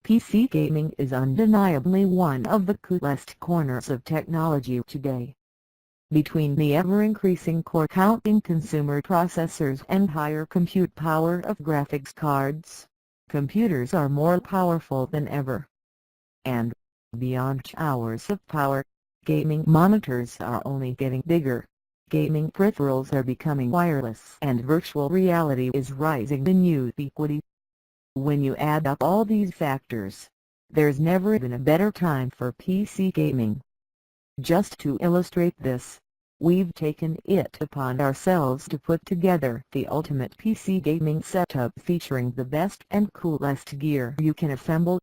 PC gaming is undeniably one of the coolest corners of technology today. Between the ever-increasing core count in consumer processors and higher compute power of graphics cards, computers are more powerful than ever. And, beyond hours of power, gaming monitors are only getting bigger. Gaming peripherals are becoming wireless and virtual reality is rising in ubiquity. When you add up all these factors, there's never been a better time for PC gaming. Just to illustrate this, we've taken it upon ourselves to put together the ultimate PC gaming setup featuring the best and coolest gear you can assemble.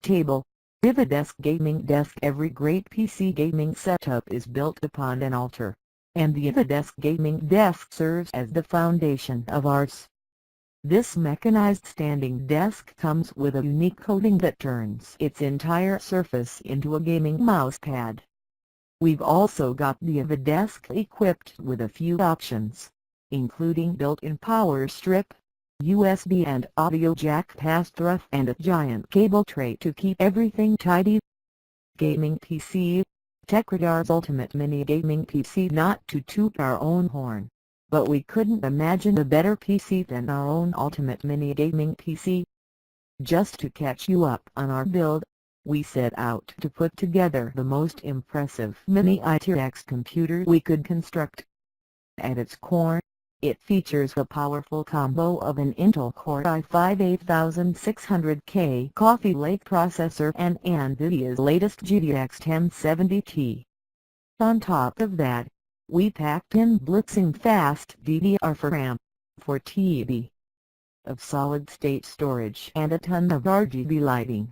Table, Vividesk Gaming Desk. Every great PC gaming setup is built upon an altar, and the Vividesk Gaming Desk serves as the foundation of ours. This mechanized standing desk comes with a unique coating that turns its entire surface into a gaming mousepad. We've also got the Vividesk equipped with a few options, including built-in power strip, USB and audio jack pass-through, and a giant cable tray to keep everything tidy. Gaming PC, TechRadar's ultimate mini gaming PC. Not to toot our own horn, but we couldn't imagine a better PC than our own ultimate mini gaming PC. Just to catch you up on our build, we set out to put together the most impressive mini ITX computer we could construct. At its core, it features a powerful combo of an Intel Core i5 8600K Coffee Lake processor and NVIDIA's latest GTX 1070Ti. On top of that, we packed in blitzing fast DDR4 4 TB of solid-state storage and a ton of RGB lighting.